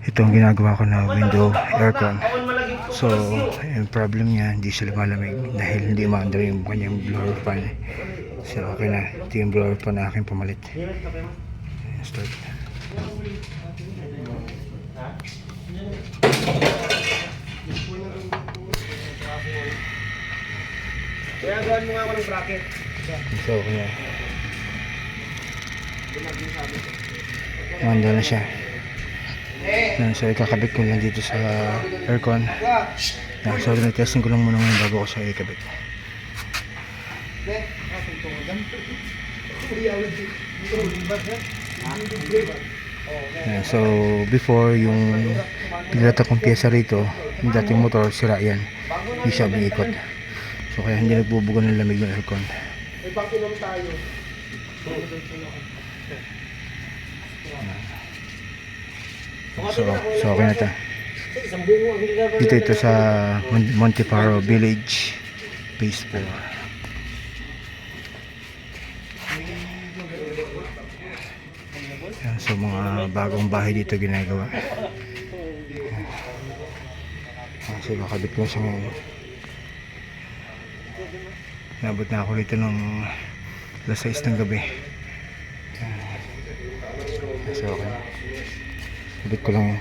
Ito ang ginagawa ko na window aircon. So, yung problem niya, hindi siya lumalamig dahil hindi umaandar yung kanyang blower fan. So, okay na. Ito yung blower fan na aking pumalit. Start. Kaya gawin mo nga ako ng bracket. So, okay na. Umaandar na siya. So, ikakabit ko lang dito sa aircon. So, testing ko lang muna ngayon bago ko siya ikabit. So, before yung pinilata kong pyesa rito, yung dating motor, sira yan. Hindi siya umiikot. So, kaya hindi nagbubuga ng lamig ng aircon. May bakinom tayo. So okay na ito. Dito ito sa Monteparo Village, Phase 4. Yan, so mga bagong bahay dito ginagawa. So nakabit ko siya ngayon. Nabot na ako dito ng alas 6 ng gabi. So okay. Kabit ko lang yun.